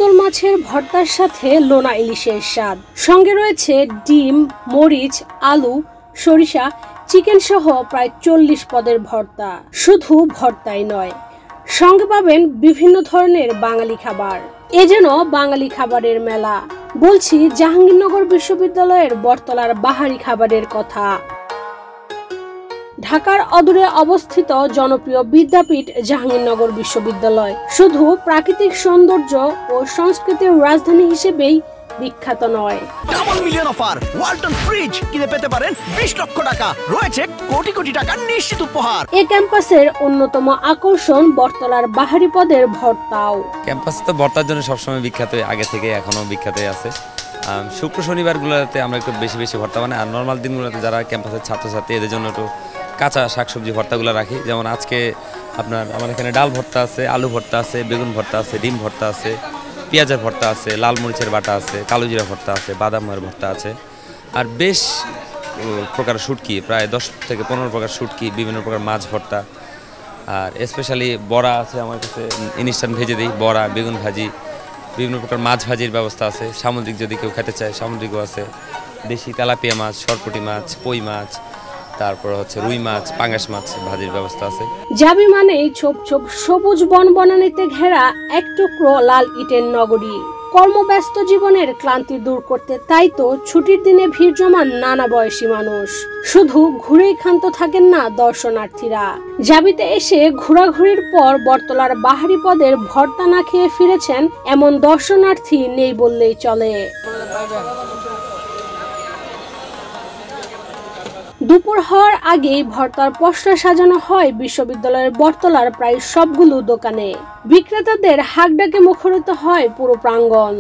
চিতল মাছের ভর্তার সাথে লোনা ইলিশের স্বাদ, সঙ্গে রয়েছে ডিম, মরিচ, আলু, সরিষা, চিকেন সহ প্রায় 40 পদের ভর্তা। শুধু ভর্তাই নয়, সঙ্গে পাবেন বিভিন্ন ধরনের বাঙালি খাবার। এ যেন বাঙালি খাবারের মেলা। বলছি জাহাঙ্গীরনগর বিশ্ববিদ্যালয়ের বটতলার বাহারি খাবারের কথা। ঢাকার অদূরে অবস্থিত জনপ্রিয় বিদ্যাপীঠ জাহাঙ্গীরনগর বিশ্ববিদ্যালয় শুধু প্রাকৃতিক সৌন্দর্য ও সংস্কৃতির রাজধানী হিসেবেই বিখ্যাত নয়। Double million offer, Walton fridge কিনে পেতে পারেন 20 লক্ষ টাকা, রয়েছে কোটি কোটি টাকার নিশ্চিত উপহার। এই ক্যাম্পাসের অন্যতম আকর্ষণ বটতলার বাহারি পদের ভর্তাও। ক্যাম্পাস তো ভর্তার জন্য সবসময় বিখ্যাত, আগে থেকে এখনো বিখ্যাত আছে। শুক্র শনিবারগুলোতে আমরা একটু বেশি বেশি ভর্তা বানাই, আর নর্মাল দিনগুলোতে যারা ক্যাম্পাসের ছাত্রছাত্রী এদের জন্য একটু কাঁচা শাকসবজি ভর্তাগুলো রাখি। যেমন আজকে আমার এখানে ডাল ভর্তা আছে, আলু ভর্তা আছে, বেগুন ভর্তা আছে, ডিম ভর্তা আছে, পেঁয়াজের ভর্তা আছে, লাল মরিচের বাটা আছে, কালো জিরা ভর্তা আছে, বাদামের ভর্তা আছে, আর বেশ প্রকার শুটকি, প্রায় 10 থেকে 15 প্রকার শুটকি, বিভিন্ন প্রকার মাছ ভর্তা, আর স্পেশালি বড়া আছে আমার কাছে, ইনস্ট্যান্ট ভেজে দিই বড়া, বেগুন ভাজি, বিভিন্ন প্রকার মাছ ভাজির ব্যবস্থা আছে। সামুদ্রিক যদি কেউ খেতে চায় সামুদ্রিকও আছে, দেশি তেলাপিয়া মাছ, সরপুঁটি মাছ, কই মাছ, তারপর হচ্ছে রুই মাছ, পাঙ্গাস মাছ ভাজির ব্যবস্থা আছে। যাবি মানে ছোপ ছোপ সবুজ বনবনানীতে ঘেরা এক টুকরো লাল ইটের নগরী। কর্মব্যস্ত জীবনের ক্লান্তি দূর করতে তাই তো ছুটির দিনে ভিড় জমান নানা বয়সী মানুষ। শুধু ঘুরেই ক্ষান্ত থাকেন না দর্শনার্থীরা। জাবিতে এসে ঘোরাঘুরির পর বটতলার বাহারি পদের ভর্তা না খেয়ে ফিরেছেন এমন দর্শনার্থী নেই বললেই চলে। দুপুর হওয়ার আগেই ভর্তার পসরা সাজানো হয় বিশ্ববিদ্যালয়ের বটতলার প্রায় সবগুলো দোকানে। বিক্রেতাদের হাঁকডাকে মুখরিত হয় পুরো প্রাঙ্গণ।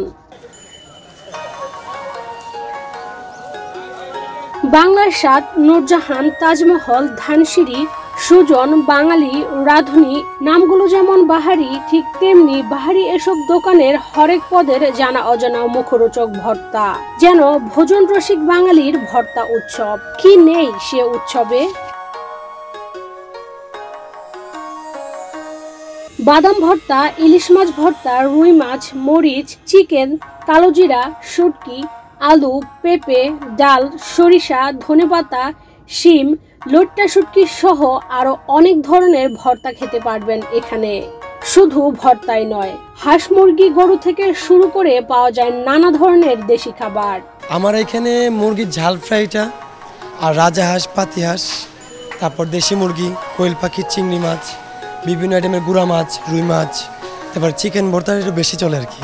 বাংলার স্বাদ, নূরজাহান, তাজমহল, ধানসিঁড়ি, সুজন, বাঙালি, রাঁধুনি নামগুলো যেমন বাহারি, ঠিক তেমনি বাহারি এসব দোকানের হরেক পদের জানা অজানা মুখরোচক ভর্তা। যেন ভোজন রসিক বাঙালির ভর্তা উৎসব। কি নেই সে উৎসবে? বাদাম ভর্তা, ইলিশ মাছ ভর্তা, রুই মাছ, মরিচ, চিকেন, কালোজিরা, শুটকি, আলু, পেঁপে, ডাল, সরিষা, ধনেপাতা, শিম, লট্টা শুটকি সহ আরো অনেক ধরনের ভর্তা খেতে পারবেন এখানে। শুধু ভর্তাই নয়, হাঁস, মুরগি, গরু থেকে শুরু করে পাওয়া যায় নানা ধরনের দেশি খাবার। আমার এখানে মুরগির ঝাল ফ্রাইটা, আর রাজা হাঁস, পাতি হাঁস, তারপর দেশি মুরগি, কোয়েল পাখি, চিংড়ি মাছ, বিভিন্ন আইটেমের গুঁড়া মাছ, রুই মাছ, তারপর চিকেন ভর্তা একটু বেশি চলে আর কি।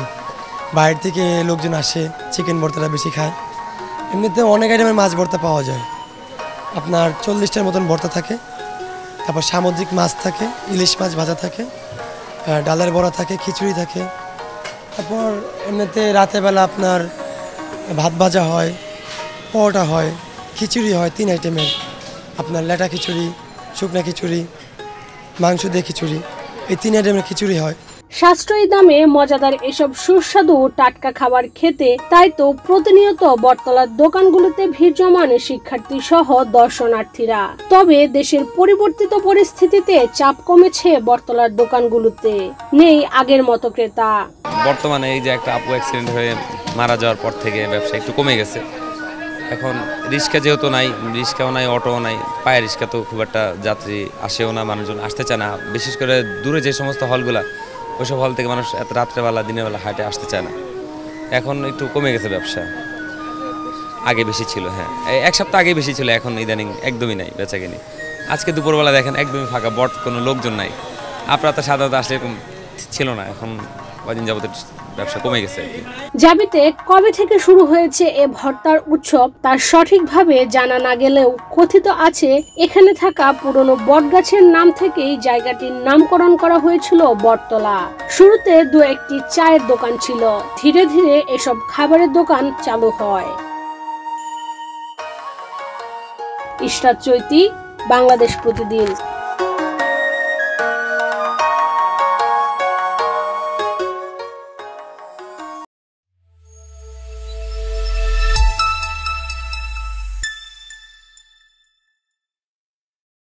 বাইরে থেকে লোকজন আসে, চিকেন ভর্তাটা বেশি খায়। এমনিতে অনেক আইটেমের মাছ ভর্তা পাওয়া যায়। আপনার 40টার মতন ভর্তা থাকে, তারপর সামুদ্রিক মাছ থাকে, ইলিশ মাছ ভাজা থাকে, ডালের বড়া থাকে, খিচুড়ি থাকে। তারপর এমনিতে রাতেরবেলা আপনার ভাত ভাজা হয়, পরোটা হয়, খিচুড়ি হয় 3 আইটেমের। আপনার লেটা খিচুড়ি, শুকনা খিচুড়ি, মাংস দিয়ে খিচুড়ি, এই 3 আইটেমের খিচুড়ি হয়। সাশ্রয়ী দামে মজাদার এসব সুস্বাদু টাটকা খাবার খেতে তাই তো প্রতিনিয়ত বটতলার দোকানগুলোতে ভিড় জমান শিক্ষার্থী সহ দর্শনার্থীরা। তবে দেশের পরিবর্তিত পরিস্থিতিতে চাপ কমেছে বটতলার দোকানগুলোতে, নেই আগের মতো ক্রেতা। বর্তমানে এই যে একটা আপু অ্যাক্সিডেন্ট হয়ে মারা যাওয়ার পর থেকে ব্যবসা একটু কমে গেছে। এখন রিক্সা যেহেতু নাই, রিক্সাও নাই, অটোও নাই, পায়ে রিক্সা তো খুব একটা যাত্রী আসেও না, মানুষজন আসতে চায় না। বিশেষ করে দূরে যে সমস্ত হলগুলা, ওইসব হল থেকে মানুষ এত রাত্রেবেলা দিনের বেলা হাটে আসতে চায় না। এখন একটু কমে গেছে ব্যবসা, আগে বেশি ছিল। হ্যাঁ, 1 সপ্তাহ আগে বেশি ছিল, এখন ইদানিং একদমই নাই বেচাকেনি। আজকে দুপুরবেলা দেখেন একদমই ফাঁকা, বট কোনো লোকজন নাই। আপনারা তো সাধারণত আসলে এরকম ছিল না, এখন কদিন যাবত ব্যবসা কমে গেছে। জাবিতে কবে থেকে শুরু হয়েছে এ ভর্তার উৎসব তার সঠিকভাবে জানা না গেলেও কথিত আছে এখানে থাকা পুরনো বটগাছের নাম থেকেই জায়গাটির নামকরণ করা হয়েছিল বটতলা। শুরুতে 2-1টি চায়ের দোকান ছিল, ধীরে ধীরে এসব খাবারের দোকান চালু হয়। ইশরাত চৈতি, বাংলাদেশ প্রতিদিন।